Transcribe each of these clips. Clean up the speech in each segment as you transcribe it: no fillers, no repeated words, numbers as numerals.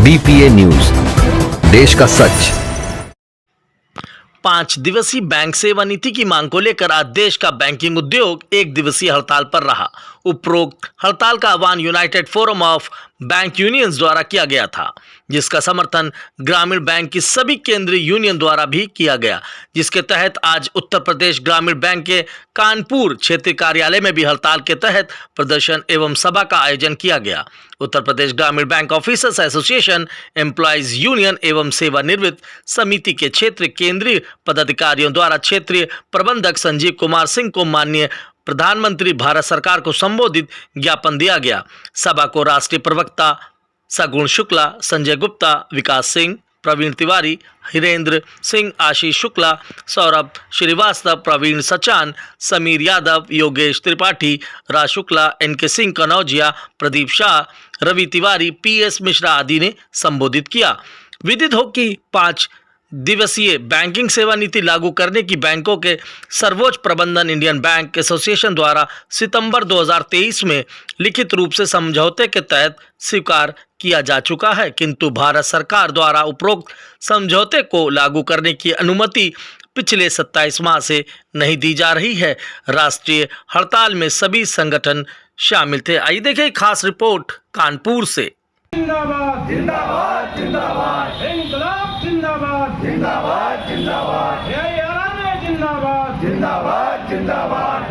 BPA news, देश का सच। 5 दिवसीय बैंक सेवा नीति की मांग को लेकर आज देश का बैंकिंग उद्योग 1 दिवसीय हड़ताल पर रहा। उपरोक्त हड़ताल का आह्वान United forum of bank unions द्वारा किया गया था, जिसका समर्थन ग्रामीण बैंक की सभी केंद्रीय यूनियन द्वारा भी किया गया, जिसके तहत आज उत्तर प्रदेश ग्रामीण बैंक के कानपुर क्षेत्रीय कार्यालय में भी हड़ताल के तहत प्रदर्शन एवं सभा का आयोजन किया गया। उत्तर प्रदेश ग्रामीण bank officers association, employees union एवं सेवानिवृत्त समिति के क्षेत्रीय केंद्रीय पदाधिकारियों द्वारा क्षेत्रीय प्रबंधक संजीव कुमार सिंह को माननीय प्रधानमंत्री भारत सरकार को संबोधित ज्ञापन दिया गया। सभा को राष्ट्रीय प्रवक्ता सगुण शुक्ला, संजय गुप्ता, विकास सिंह, प्रवीण तिवारी, हिरेंद्र सिंह, आशीष शुक्ला, सौरभ श्रीवास्तव, प्रवीण सचान, समीर यादव, योगेश त्रिपाठी, राज शुक्ला, एनके सिंह कनौजिया, प्रदीप शाह, रवि तिवारी, पीएस मिश्रा आदि ने संबोधित किया। विदित हो कि 5 दिवसीय बैंकिंग सेवा नीति लागू करने की बैंकों के सर्वोच्च प्रबंधन इंडियन बैंक एसोसिएशन द्वारा सितंबर 2023 में लिखित रूप से समझौते के तहत स्वीकार किया जा चुका है, किंतु भारत सरकार द्वारा उपरोक्त समझौते को लागू करने की अनुमति पिछले 27 माह से नहीं दी जा रही है। राष्ट्रीय हड़ताल में सभी संगठन शामिल थे। आइए देखें खास रिपोर्ट कानपुर से। जिंदाबाद जिंदाबाद जिंदाबाद, इंकलाब जिंदाबाद जिंदाबाद जिंदाबाद, जिंदाबाद जिंदाबाद जिंदाबाद,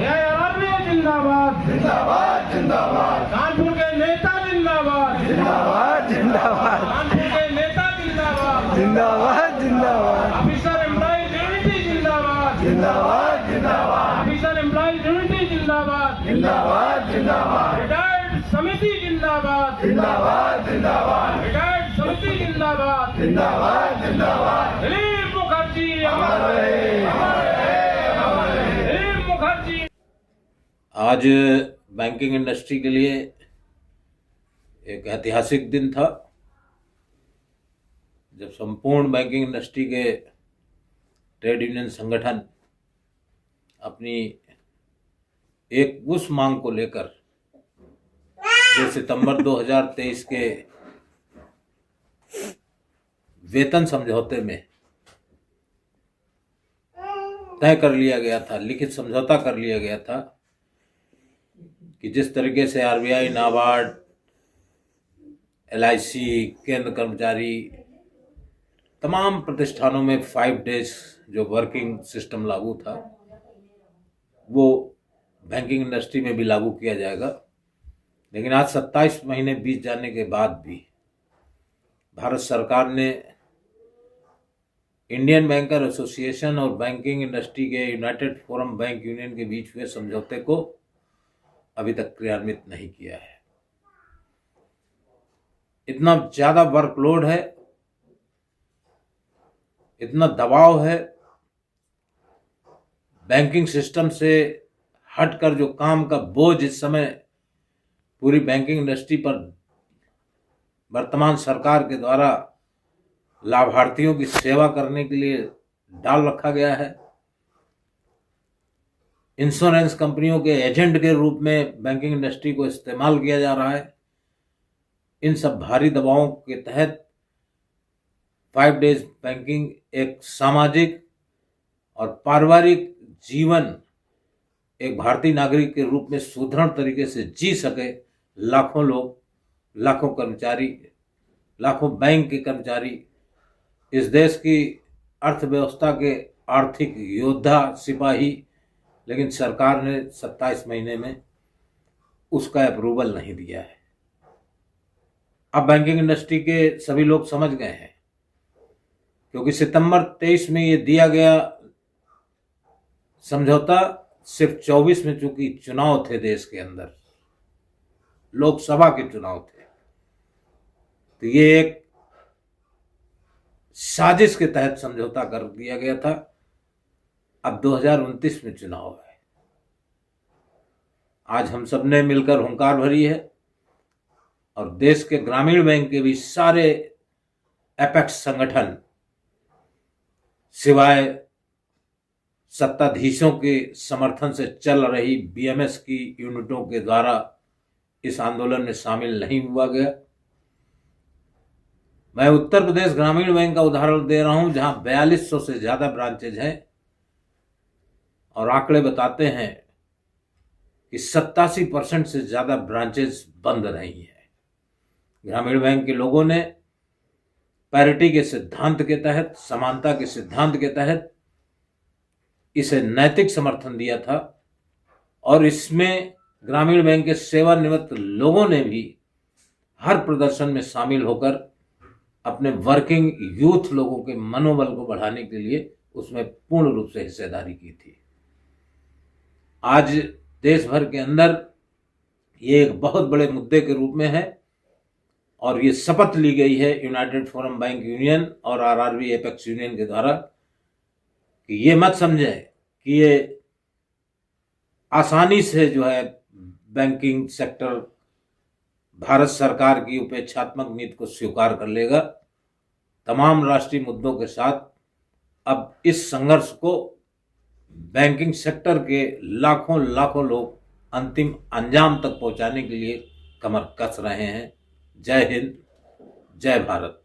जिंदाबाद जिंदाबाद जिंदाबाद, कानपुर के नेता जिंदाबाद जिंदाबाद जिंदाबाद, कानपुर के नेता जिंदाबाद जिंदाबाद जिंदाबाद, ऑफिसर एम्प्लॉयज यूनिटी जिंदाबाद जिंदाबाद जिंदाबाद, ऑफिसर एम्प्लॉयज यूनिटी जिंदाबाद जिंदाबाद जिंदाबाद, रिटायर्ड समिति जिंदाबाद जिंदाबाद जिंदाबाद, रिटायर्ड समिति जिंदाबाद जिंदाबाद जिंदाबाद, दिलीप मुखर्जी अमर रहे, दिलीप मुखर्जी। आज बैंकिंग इंडस्ट्री के लिए एक ऐतिहासिक दिन था, जब संपूर्ण बैंकिंग इंडस्ट्री के ट्रेड यूनियन संगठन अपनी एक उस मांग को लेकर जो सितंबर 2023 के वेतन समझौते में तय कर लिया गया था, लिखित समझौता कर लिया गया था कि जिस तरीके से आरबीआई, नाबार्ड, एलआईसी, केंद्र कर्मचारी, तमाम प्रतिष्ठानों में 5 डेज जो वर्किंग सिस्टम लागू था, वो बैंकिंग इंडस्ट्री में भी लागू किया जाएगा। लेकिन आज 27 महीने बीत जाने के बाद भी भारत सरकार ने इंडियन बैंकर एसोसिएशन और बैंकिंग इंडस्ट्री के यूनाइटेड फोरम बैंक यूनियन के बीच हुए समझौते को अभी तक क्रियान्वित नहीं किया है। इतना ज़्यादा वर्कलोड है, इतना दबाव है, बैंकिंग सिस्टम से हटकर जो काम का बोझ इस समय पूरी बैंकिंग इंडस्ट्री पर वर्तमान सरकार के द्वारा लाभार्थियों की सेवा करने के लिए डाल रखा गया है। इंश्योरेंस कंपनियों के एजेंट के रूप में बैंकिंग इंडस्ट्री को इस्तेमाल किया जा रहा है। इन सब भारी दबावों के तहत 5 डेज बैंकिंग एक सामाजिक और पारिवारिक जीवन एक भारतीय नागरिक के रूप में सुदृढ़ तरीके से जी सके, लाखों लोग, लाखों कर्मचारी, लाखों बैंक के कर्मचारी, इस देश की अर्थव्यवस्था के आर्थिक योद्धा, सिपाही, लेकिन सरकार ने 27 महीने में उसका अप्रूवल नहीं दिया है। अब बैंकिंग इंडस्ट्री के सभी लोग समझ गए हैं, क्योंकि सितंबर 23 में ये दिया गया समझौता सिर्फ 24 में, चूंकि चुनाव थे देश के अंदर, लोकसभा के चुनाव थे, तो ये एक साजिश के तहत समझौता कर दिया गया था। अब 2029 में चुनाव है। आज हम सब ने मिलकर हुंकार भरी है और देश के ग्रामीण बैंक के भी सारे एपेक्स संगठन, सिवाय सत्ताधीशों के समर्थन से चल रही बीएमएस की यूनिटों के द्वारा, इस आंदोलन में शामिल नहीं हुआ गया। मैं उत्तर प्रदेश ग्रामीण बैंक का उदाहरण दे रहा हूं, जहां 4200 से ज्यादा ब्रांचेज हैं और आंकड़े बताते हैं कि 87% से ज्यादा ब्रांचेज बंद रही हैं। ग्रामीण बैंक के लोगों ने पैरिटी के सिद्धांत के तहत, समानता के सिद्धांत के तहत इसे नैतिक समर्थन दिया था और इसमें ग्रामीण बैंक के सेवानिवृत्त लोगों ने भी हर प्रदर्शन में शामिल होकर अपने वर्किंग यूथ लोगों के मनोबल को बढ़ाने के लिए उसमें पूर्ण रूप से हिस्सेदारी की थी। आज देश भर के अंदर ये एक बहुत बड़े मुद्दे के रूप में है और ये शपथ ली गई है यूनाइटेड फोरम बैंक यूनियन और आरआरबी एपेक्स यूनियन के द्वारा कि ये मत समझें कि ये आसानी से जो है बैंकिंग सेक्टर भारत सरकार की उपेक्षात्मक नीति को स्वीकार कर लेगा। तमाम राष्ट्रीय मुद्दों के साथ अब इस संघर्ष को बैंकिंग सेक्टर के लाखों लाखों लोग अंतिम अंजाम तक पहुंचाने के लिए कमर कस रहे हैं। जय हिंद, जय भारत।